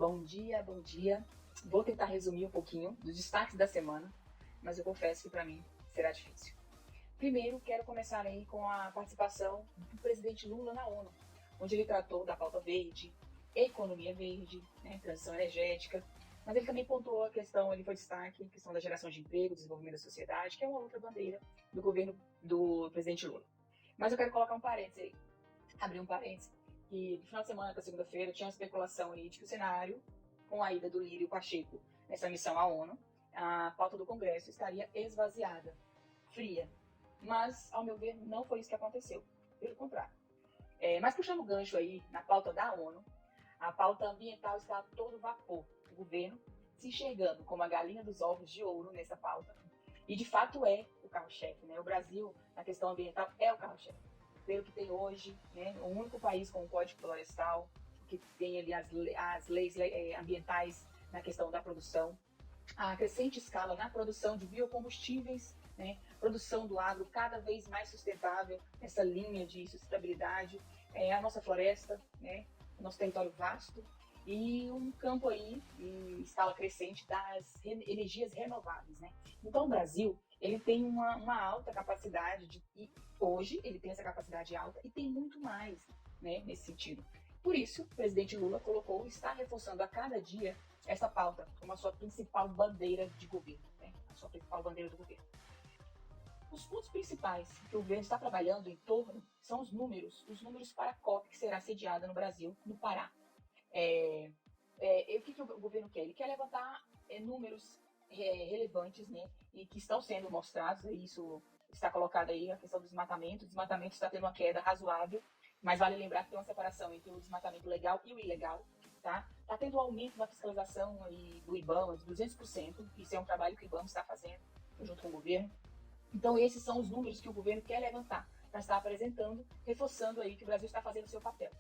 Bom dia, bom dia. Vou tentar resumir um pouquinho dos destaques da semana, mas eu confesso que para mim será difícil. Primeiro, quero começar aí com a participação do presidente Lula na ONU, onde ele tratou da pauta verde, economia verde, transição energética, mas ele também pontuou a questão, ele foi destaque, a questão da geração de emprego, desenvolvimento da sociedade, que é uma outra bandeira do governo do presidente Lula. Mas eu quero colocar um parênteses aí, abrir um parênteses, que no final de semana, para segunda-feira, tinha uma especulação aí de que o cenário, com a ida do Lírio Pacheco nessa missão à ONU, a pauta do Congresso estaria esvaziada, fria. Mas, ao meu ver, não foi isso que aconteceu. Pelo contrário. Mas puxando o gancho aí na pauta da ONU, a pauta ambiental está a todo vapor. O governo se enxergando como a galinha dos ovos de ouro nessa pauta. E, de fato, é o carro-chefe, né? O Brasil, na questão ambiental, é o carro-chefe. Pelo que tem hoje, né? O único país com um código florestal, que tem ali as leis ambientais na questão da produção, a crescente escala na produção de biocombustíveis, né? Produção do agro cada vez mais sustentável, essa linha de sustentabilidade, a nossa floresta, né? O nosso território vasto e um campo aí em escala crescente das energias renováveis, né? Então o Brasil, ele tem uma alta capacidade e hoje ele tem essa capacidade alta e tem muito mais, né, nesse sentido. Por isso, o presidente Lula está reforçando a cada dia essa pauta como a sua principal bandeira de governo, né? A sua principal bandeira do governo. Os pontos principais que o governo está trabalhando em torno são os números para a COP que será sediada no Brasil, no Pará. O que o governo quer? Ele quer levantar números relevantes, né, e que estão sendo mostrados, e isso está colocado aí, a questão do desmatamento. O desmatamento está tendo uma queda razoável, mas vale lembrar que tem uma separação entre o desmatamento legal e o ilegal. Tá tendo um aumento na fiscalização aí do IBAMA de 200%, isso é um trabalho que o IBAMA está fazendo junto com o governo. Então esses são os números que o governo quer levantar, para estar apresentando, reforçando aí que o Brasil está fazendo o seu papel.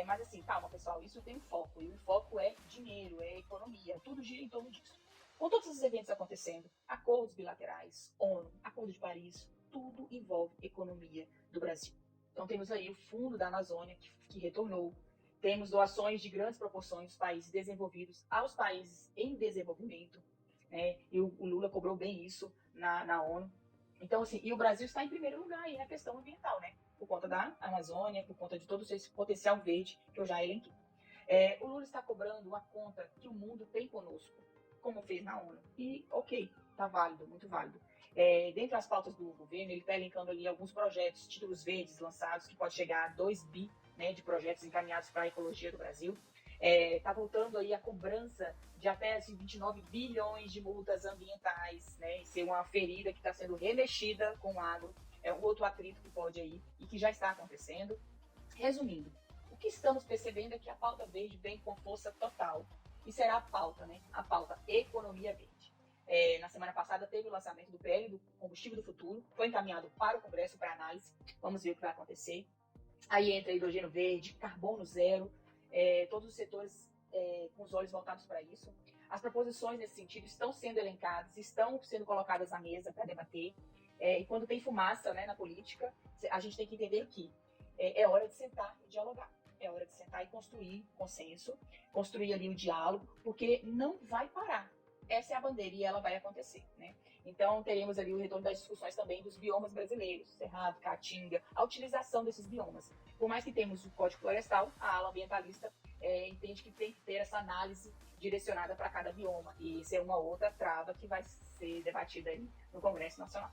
Mas assim, calma pessoal, isso tem um foco, e o foco é dinheiro, é economia, tudo gira em torno disso. Com todos esses eventos acontecendo, acordos bilaterais, ONU, Acordo de Paris, tudo envolve economia do Brasil. Então temos aí o Fundo da Amazônia, que retornou, temos doações de grandes proporções dos países desenvolvidos aos países em desenvolvimento, né? E o Lula cobrou bem isso na ONU. Então, assim, e o Brasil está em primeiro lugar aí na questão ambiental, né? Por conta da Amazônia, por conta de todo esse potencial verde que eu já elenquei. O Lula está cobrando uma conta que o mundo tem conosco, como fez na ONU. E, ok, tá válido, muito válido. Dentre as pautas do governo, ele está elencando ali alguns projetos, títulos verdes lançados, que pode chegar a 2 bi, né, de projetos encaminhados para a ecologia do Brasil. Está voltando aí a cobrança de até 29 bilhões de multas ambientais, né? Isso é uma ferida que está sendo remexida com o agro, é um outro atrito que pode aí e que já está acontecendo. Resumindo, o que estamos percebendo é que a pauta verde vem com força total e será a pauta, né? A pauta economia verde. Na semana passada teve o lançamento do PL, do combustível do futuro, foi encaminhado para o Congresso para análise, vamos ver o que vai acontecer. Aí entra hidrogênio verde, carbono zero, todos os setores com os olhos voltados para isso. As proposições nesse sentido estão sendo elencadas, estão sendo colocadas na mesa para debater. E quando tem fumaça, né, na política, a gente tem que entender que é hora de sentar e dialogar. É hora de sentar e construir consenso, construir ali o diálogo, porque não vai parar. Essa é a bandeira e ela vai acontecer, né? Então, teremos ali o retorno das discussões também dos biomas brasileiros, Cerrado, Caatinga, a utilização desses biomas. Por mais que temos o Código Florestal, a ala ambientalista entende que tem que ter essa análise direcionada para cada bioma. E isso é uma outra trava que vai ser debatida aí no Congresso Nacional.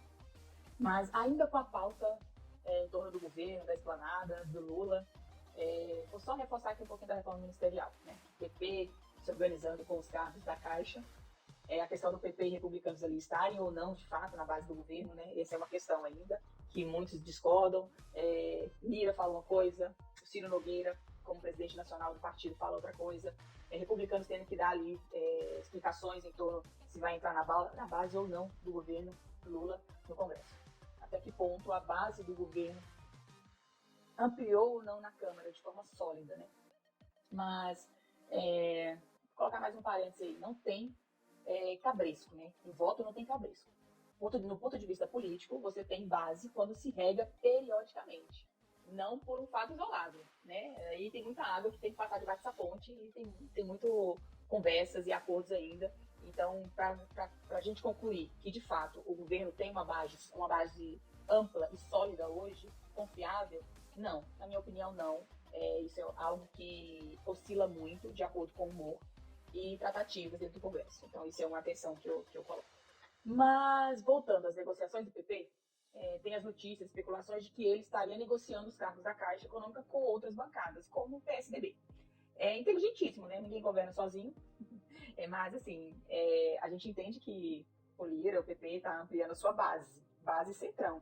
Mas ainda com a pauta em torno do governo, da esplanada, do Lula, vou só reforçar aqui um pouquinho da reforma ministerial, né? O PP se organizando com os cargos da Caixa, a questão do PP e republicanos ali estarem ou não, de fato, na base do governo, né? Essa é uma questão ainda, que muitos discordam. Lira fala uma coisa, o Ciro Nogueira, como presidente nacional do partido, fala outra coisa. Republicanos tendo que dar ali explicações em torno se vai entrar na base ou não do governo Lula no Congresso. Até que ponto a base do governo ampliou ou não na Câmara de forma sólida, né? Mas, vou colocar mais um parênteses aí, não tem cabresco, né? Em voto não tem cabresco. No ponto de vista político, você tem base quando se rega periodicamente. não por um fato isolado, né? Aí tem muita água que tem que passar debaixo dessa ponte e tem muito conversas e acordos ainda. Então, para a gente concluir que, de fato, o governo tem uma base ampla e sólida hoje, confiável, não. Na minha opinião, não. Isso é algo que oscila muito de acordo com o humor e tratativas dentro do Congresso. Então, isso é uma atenção que eu coloco. Mas, voltando às negociações do PP, tem as notícias, especulações de que ele estaria negociando os cargos da Caixa Econômica com outras bancadas, como o PSDB. É inteligentíssimo, né? Ninguém governa sozinho. Mas, assim, a gente entende que o Lira, o PP, está ampliando a sua base centrão.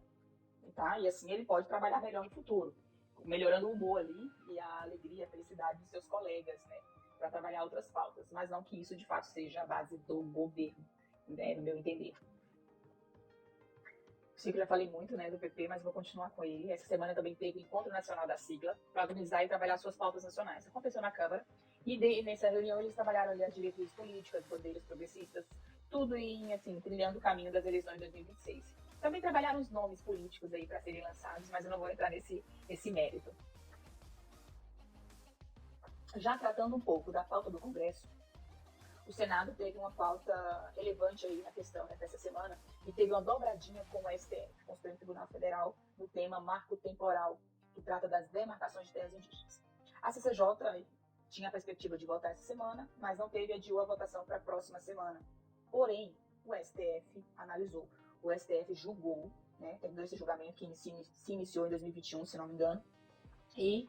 Tá? E assim ele pode trabalhar melhor no futuro, melhorando o humor ali e a alegria, a felicidade dos seus colegas, né? Para trabalhar outras pautas. Mas não que isso, de fato, seja a base do governo, né? No meu entender. Sei que já falei muito, né, do PP, mas vou continuar com ele. Essa semana também teve o Encontro Nacional da Sigla para organizar e trabalhar suas pautas nacionais. Aconteceu na Câmara e nessa reunião eles trabalharam ali as diretrizes políticas, bandeiras progressistas, tudo em, assim, trilhando o caminho das eleições de 2026. Também trabalharam os nomes políticos aí para serem lançados, mas eu não vou entrar nesse mérito. Já tratando um pouco da pauta do Congresso, o Senado teve uma pauta relevante aí na questão, né, dessa semana, e teve uma dobradinha com o STF, com o Supremo Tribunal Federal, no tema marco temporal, que trata das demarcações de terras indígenas. A CCJ tinha a perspectiva de votar essa semana, mas não teve, adiou a votação para a próxima semana. Porém, o STF analisou, o STF julgou, né, terminou esse julgamento que se iniciou em 2021, se não me engano, e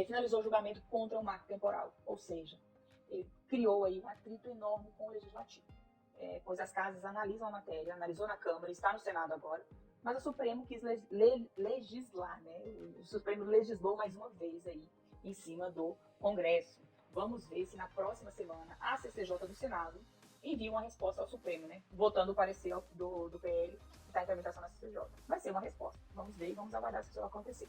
finalizou o julgamento contra o marco temporal, ou seja, ele criou aí um atrito enorme com o Legislativo, pois as casas analisam a matéria, analisou na Câmara, está no Senado agora, mas o Supremo quis legislar, né? O Supremo legislou mais uma vez aí em cima do Congresso. Vamos ver se na próxima semana a CCJ do Senado envia uma resposta ao Supremo, né? Votando o parecer do PL que está em tramitação na CCJ. Vai ser uma resposta. Vamos ver e vamos aguardar se isso vai acontecer.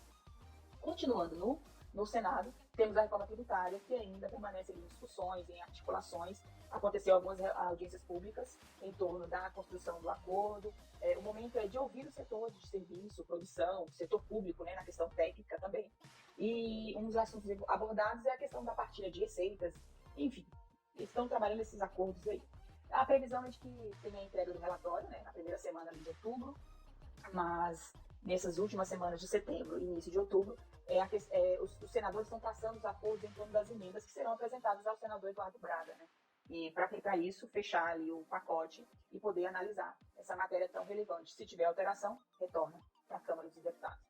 Continuando no Senado, temos a reforma tributária, que ainda permanece em discussões, em articulações. Aconteceu algumas audiências públicas em torno da construção do acordo. O momento é de ouvir o setor de serviço, produção, setor público, né, na questão técnica também. E um dos assuntos abordados é a questão da partilha de receitas. Enfim, eles estão trabalhando esses acordos aí. A previsão é de que tenha a entrega do relatório, né, na primeira semana de outubro, mas nessas últimas semanas de setembro e início de outubro, os senadores estão traçando os acordos em torno das emendas que serão apresentadas ao senador Eduardo Braga, né? E para isso, fechar ali o pacote e poder analisar essa matéria tão relevante. Se tiver alteração, retorna para a Câmara dos Deputados.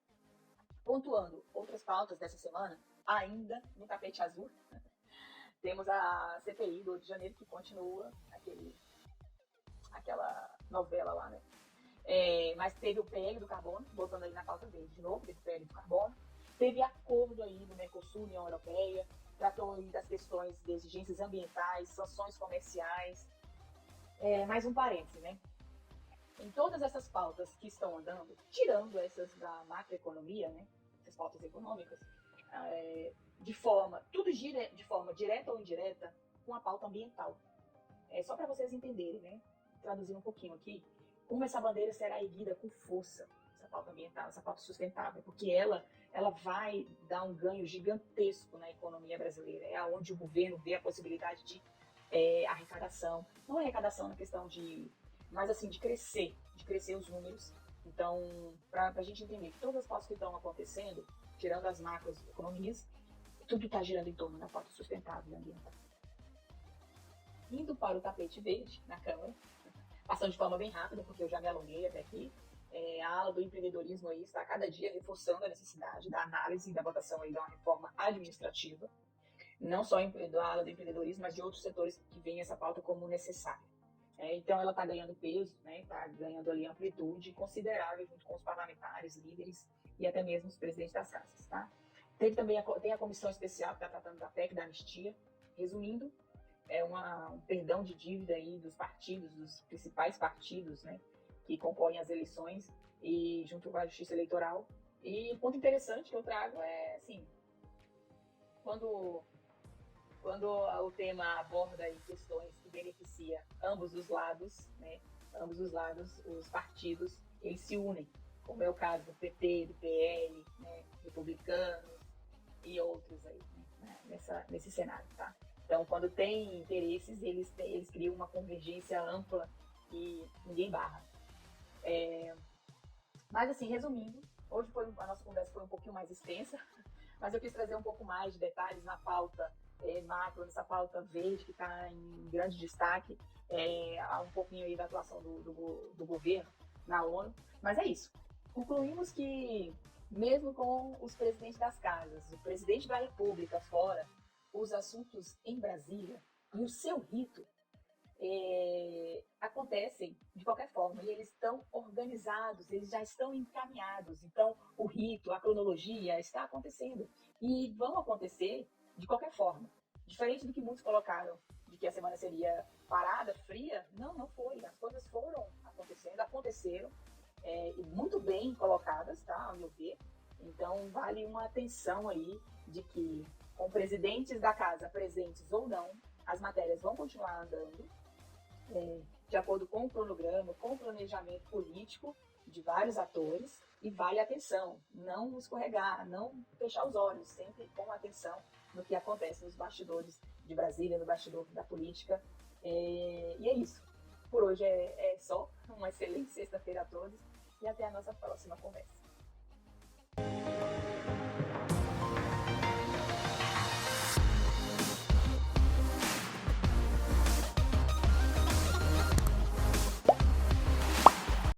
Pontuando outras pautas dessa semana, ainda no tapete azul, temos a CPI do 8 de janeiro, que continua aquela novela lá, né? Mas teve o PL do carbono, voltando aí na pauta dele de novo, teve o PL do carbono, teve acordo aí do Mercosul, União Europeia, tratou aí das questões de exigências ambientais, sanções comerciais. Mais um parêntese, né? Em todas essas pautas que estão andando, tirando essas da macroeconomia, né? Essas pautas econômicas, tudo gira de forma direta ou indireta com a pauta ambiental. Só para vocês entenderem, né? Traduzindo um pouquinho aqui, como essa bandeira será erguida com força, essa pauta ambiental, essa pauta sustentável, porque ela vai dar um ganho gigantesco na economia brasileira. É onde o governo vê a possibilidade de arrecadação, não arrecadação na questão mas assim, de crescer os números. Então, para a gente entender que todas as pautas que estão acontecendo, tirando as macroeconomias, tudo está girando em torno da pauta sustentável e ambiental. Indo para o tapete verde na Câmara, passando de forma bem rápida, porque eu já me alonguei até aqui, a ala do empreendedorismo aí está a cada dia reforçando a necessidade da análise e da votação aí de uma reforma administrativa, não só da ala do empreendedorismo, mas de outros setores que veem essa pauta como necessária. Então ela está ganhando peso, está ganhando ali amplitude considerável junto com os parlamentares, líderes e até mesmo os presidentes das casas. Tá? Tem a comissão especial que está tratando da PEC da anistia. Resumindo, um perdão de dívida aí dos partidos, dos principais partidos, né, que compõem as eleições e junto com a Justiça Eleitoral. E um ponto interessante que eu trago é, assim, quando o tema aborda aí questões que beneficiam ambos os lados, né, os partidos, eles se unem. como é o caso do PT, do PL, né, republicanos e outros aí, né, nesse cenário, tá? Então, quando tem interesses, eles criam uma convergência ampla e ninguém barra. Mas, assim, resumindo, hoje a nossa conversa foi um pouquinho mais extensa, mas eu quis trazer um pouco mais de detalhes na pauta macro, nessa pauta verde que está em grande destaque, há um pouquinho aí da atuação do governo na ONU. Mas é isso. Concluímos que, mesmo com os presidentes das casas, o presidente da República fora, os assuntos em Brasília e o seu rito acontecem de qualquer forma, e eles estão organizados, eles já estão encaminhados. Então, o rito, a cronologia está acontecendo e vão acontecer de qualquer forma. Diferente do que muitos colocaram, de que a semana seria parada, fria, não foi. As coisas foram acontecendo, aconteceram, e muito bem colocadas, tá, ao meu ver. Então, vale uma atenção aí de que, com presidentes da casa presentes ou não, as matérias vão continuar andando, de acordo com o cronograma, com o planejamento político de vários atores, e vale atenção, não escorregar, não fechar os olhos, sempre com atenção no que acontece nos bastidores de Brasília, no bastidor da política. E é isso. Por hoje é só. Uma excelente sexta-feira a todos e até a nossa próxima conversa.